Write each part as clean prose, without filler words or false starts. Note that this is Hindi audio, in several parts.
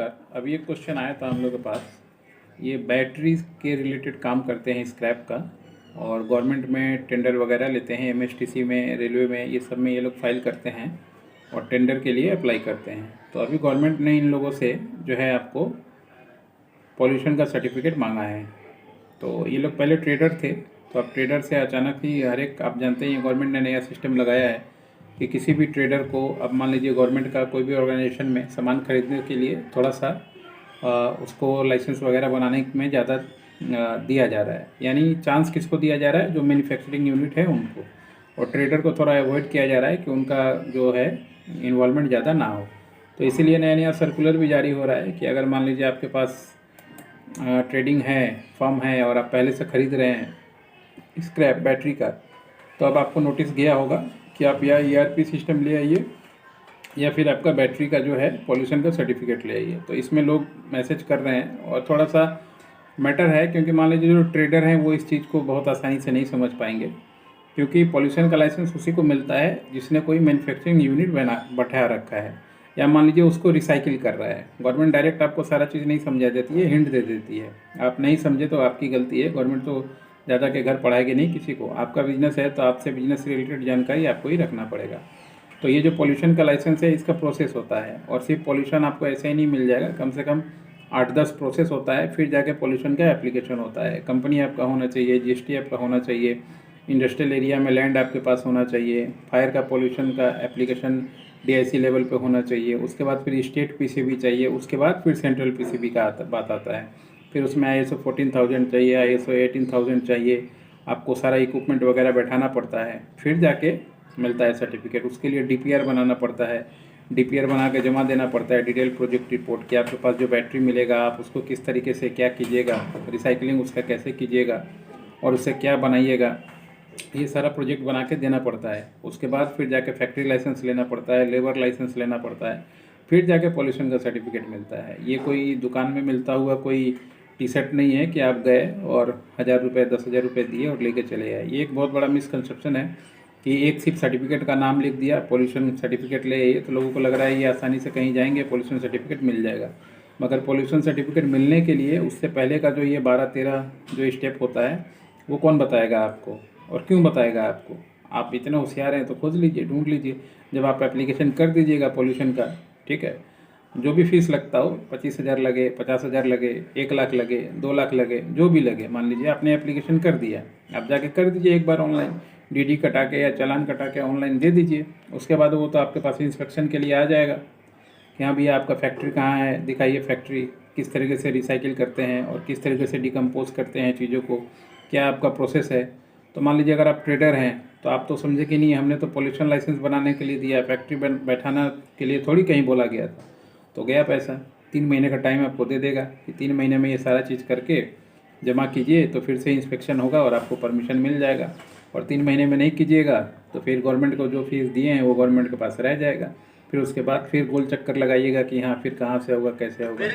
नमस्कार। अभी एक क्वेश्चन आया था हम लोग के पास। ये बैटरीज के रिलेटेड काम करते हैं स्क्रैप का, और गवर्नमेंट में टेंडर वगैरह लेते हैं, एमएसटीसी में, रेलवे में, ये सब में ये लोग फाइल करते हैं और टेंडर के लिए अप्लाई करते हैं। तो अभी गवर्नमेंट ने इन लोगों से जो है आपको पॉल्यूशन का सर्टिफिकेट मांगा है। तो ये लोग पहले ट्रेडर थे, तो अब ट्रेडर से अचानक ही हर एक, आप जानते हैं गवर्नमेंट ने नया सिस्टम लगाया है कि किसी भी ट्रेडर को, अब मान लीजिए गवर्नमेंट का कोई भी ऑर्गेनाइजेशन में सामान खरीदने के लिए थोड़ा सा उसको लाइसेंस वगैरह बनाने में ज़्यादा दिया जा रहा है। यानी चांस किसको दिया जा रहा है? जो मैन्युफैक्चरिंग यूनिट है उनको, और ट्रेडर को थोड़ा अवॉइड किया जा रहा है कि उनका जो है इन्वॉल्वमेंट ज़्यादा ना हो। तो इसीलिए नया नया सर्कुलर भी जारी हो रहा है कि अगर मान लीजिए आपके पास ट्रेडिंग है, फर्म है, और आप पहले से ख़रीद रहे हैं स्क्रैप बैटरी का, तो अब आपको नोटिस गया होगा कि आप या ईआरपी सिस्टम ले आइए या फिर आपका बैटरी का जो है पॉल्यूशन का सर्टिफिकेट ले आइए। तो इसमें लोग मैसेज कर रहे हैं और थोड़ा सा मैटर है, क्योंकि मान लीजिए जो ट्रेडर हैं वो इस चीज़ को बहुत आसानी से नहीं समझ पाएंगे, क्योंकि पॉल्यूशन का लाइसेंस उसी को मिलता है जिसने कोई मैन्युफैक्चरिंग यूनिट बैठा रखा है, या मान लीजिए उसको रिसाइकिल कर रहा है। गवर्नमेंट डायरेक्ट आपको सारा चीज़ नहीं समझा देती है, हिंट दे देती है। आप नहीं समझे तो आपकी गलती है, गवर्नमेंट तो ज़्यादा के घर पढ़ाएगी नहीं किसी को। आपका बिजनेस है तो आपसे बिजनेस से रिलेटेड जानकारी आपको ही रखना पड़ेगा। तो ये जो पॉल्यूशन का लाइसेंस है, इसका प्रोसेस होता है, और सिर्फ पॉल्यूशन आपको ऐसे ही नहीं मिल जाएगा, कम से कम 8-10 प्रोसेस होता है, फिर जाके पॉल्यूशन का एप्लीकेशन होता है। कंपनी आपका होना चाहिए, जीएसटी आपका होना चाहिए, इंडस्ट्रियल एरिया में लैंड आपके पास होना चाहिए, फायर का पॉल्यूशन का एप्लीकेशन डीआईसी लेवल पे होना चाहिए, उसके बाद फिर स्टेट पीसीबी चाहिए, उसके बाद फिर सेंट्रल पीसीबी का बात आता है। फिर उसमें ISO 14000 चाहिए, ISO 18000 चाहिए, आपको सारा इक्विपमेंट वगैरह बैठाना पड़ता है, फिर जाके मिलता है सर्टिफिकेट। उसके लिए DPR बनाना पड़ता है, DPR बना के जमा देना पड़ता है, डिटेल प्रोजेक्ट रिपोर्ट, कि आपके पास जो बैटरी मिलेगा आप उसको किस तरीके से क्या कीजिएगा, रिसाइकलिंग उसका कैसे कीजिएगा और उससे क्या बनाइएगा, ये सारा प्रोजेक्ट बना के देना पड़ता है। उसके बाद फिर जाके फैक्ट्री लाइसेंस लेना पड़ता है, लेबर लाइसेंस लेना पड़ता है, फिर जाके पॉल्यूशन का सर्टिफिकेट मिलता है। ये कोई दुकान में मिलता हुआ कोई टी शर्ट नहीं है कि आप गए और 1000 रुपये 10,000 रुपये दिए और लेके चले आए। ये एक बहुत बड़ा मिसकंसेप्शन है कि एक सिर्फ सर्टिफिकेट का नाम लिख दिया, पॉल्यूशन सर्टिफिकेट ले आइए, तो लोगों को लग रहा है ये आसानी से कहीं जाएंगे पॉल्यूशन सर्टिफिकेट मिल जाएगा। मगर पॉल्यूशन सर्टिफिकेट मिलने के लिए उससे पहले का जो ये 12-13 जो स्टेप होता है, वो कौन बताएगा आपको, और क्यों बताएगा आपको? आप इतने होशियार हैं तो खोज लीजिए, ढूंढ लीजिए। जब आप एप्लीकेशन कर दीजिएगा पॉल्यूशन का, ठीक है, जो भी फीस लगता हो, 25,000 लगे, 50,000 लगे, 1 लाख लगे, 2 लाख लगे, जो भी लगे, मान लीजिए आपने एप्लीकेशन कर दिया, आप जाके कर दीजिए एक बार ऑनलाइन, डीडी कटा के या चालान कटा के ऑनलाइन दे दीजिए। उसके बाद वो तो आपके पास इंस्पेक्शन के लिए आ जाएगा कि हाँ भैया आपका फैक्ट्री कहाँ है, दिखाइए फैक्ट्री, किस तरीके से रिसाइकिल करते हैं और किस तरीके से डिकम्पोज करते हैं चीज़ों को, क्या आपका प्रोसेस है। तो मान लीजिए अगर आप ट्रेडर हैं तो आप तो समझे कि नहीं, हमने तो पॉल्यूशन लाइसेंस बनाने के लिए दिया, फैक्ट्री बैठाना के लिए थोड़ी कहीं बोला गया था। तो गया पैसा, 3 महीने का टाइम आपको दे देगा कि 3 महीने में ये सारा चीज़ करके जमा कीजिए, तो फिर से इंस्पेक्शन होगा और आपको परमिशन मिल जाएगा। और 3 महीने में नहीं कीजिएगा तो फिर गवर्नमेंट को जो फीस दिए हैं वो गवर्नमेंट के पास रह जाएगा। फिर उसके बाद फिर गोल चक्कर लगाइएगा कि हाँ फिर कहाँ से होगा, कैसे होगा।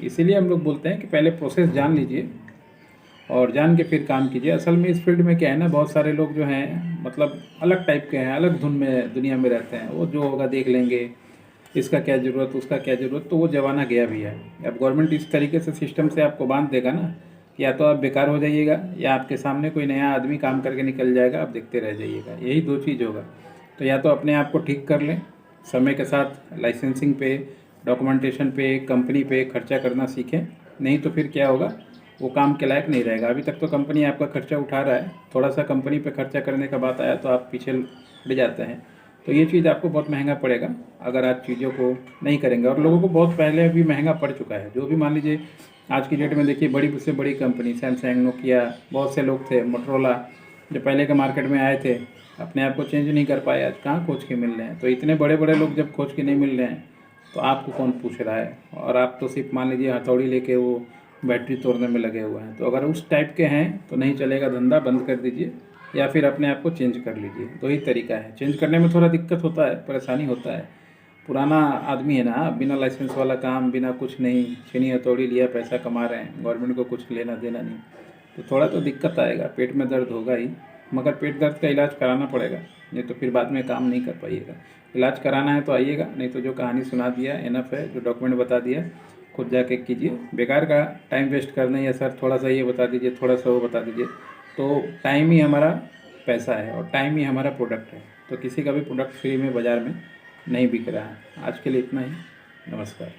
इसीलिए हम लोग बोलते हैं कि पहले प्रोसेस जान लीजिए और जान के फिर काम कीजिए। असल में इस फील्ड में क्या है ना, बहुत सारे लोग जो हैं मतलब अलग टाइप के हैं, अलग धुन में दुनिया में रहते हैं। वो जो होगा देख लेंगे, इसका क्या ज़रूरत, उसका क्या ज़रूरत, तो वो ज़माना गया भी है। अब गवर्नमेंट इस तरीके से सिस्टम से आपको बांध देगा ना, या तो आप बेकार हो जाइएगा या आपके सामने कोई नया आदमी काम करके निकल जाएगा, आप देखते रह जाइएगा। यही 2 चीज़ होगा। तो या तो अपने आप को ठीक कर लें, समय के साथ लाइसेंसिंग पे, डॉक्यूमेंटेशन पे, कंपनी पे खर्चा करना सीखें, नहीं तो फिर क्या होगा, वो काम के लायक नहीं रहेगा। अभी तक तो कंपनी आपका खर्चा उठा रहा है, थोड़ा सा कंपनी पे खर्चा करने का बात आया तो आप पीछे हट जाते हैं। तो ये चीज़ आपको बहुत महंगा पड़ेगा अगर आप चीज़ों को नहीं करेंगे, और लोगों को बहुत पहले भी महंगा पड़ चुका है। जो भी मान लीजिए आज की डेट में देखिए, बड़ी से बड़ी कंपनी, सैमसंग, नोकिया, बहुत से लोग थे, मोटरोला, जो पहले के मार्केट में आए थे, अपने आप को चेंज नहीं कर पाए, आज कहाँ खोज के मिल रहे हैं। तो इतने बड़े बड़े लोग जब खोज के नहीं मिल रहे हैं तो आपको कौन पूछ रहा है, और आप तो सिर्फ मान लीजिए हथौड़ी लेके वो बैटरी तोड़ने में लगे हुए हैं। तो अगर उस टाइप के हैं तो नहीं चलेगा, धंधा बंद कर दीजिए या फिर अपने आप को चेंज कर लीजिए। 2 ही तरीका है। चेंज करने में थोड़ा दिक्कत होता है, परेशानी होता है, पुराना आदमी है ना, बिना लाइसेंस वाला काम, बिना कुछ नहीं, छीनी हथौड़ी लिया, पैसा कमा रहे हैं, गवर्नमेंट को कुछ लेना देना नहीं, तो थोड़ा तो दिक्कत आएगा, पेट में दर्द होगा ही। मगर पेट दर्द का इलाज कराना पड़ेगा, नहीं तो फिर बाद में काम नहीं कर पाइएगा। इलाज कराना है तो आइएगा, नहीं तो जो कहानी सुना दिया इनफ है, जो डॉक्यूमेंट बता दिया खुद जाके कीजिए। बेकार का टाइम वेस्ट करना या सर थोड़ा सा ये बता दीजिए, थोड़ा सा वो बता दीजिए, तो टाइम ही हमारा पैसा है और टाइम ही हमारा प्रोडक्ट है। तो किसी का भी प्रोडक्ट फ्री में बाज़ार में नहीं बिक रहा है। आज के लिए इतना ही। नमस्कार।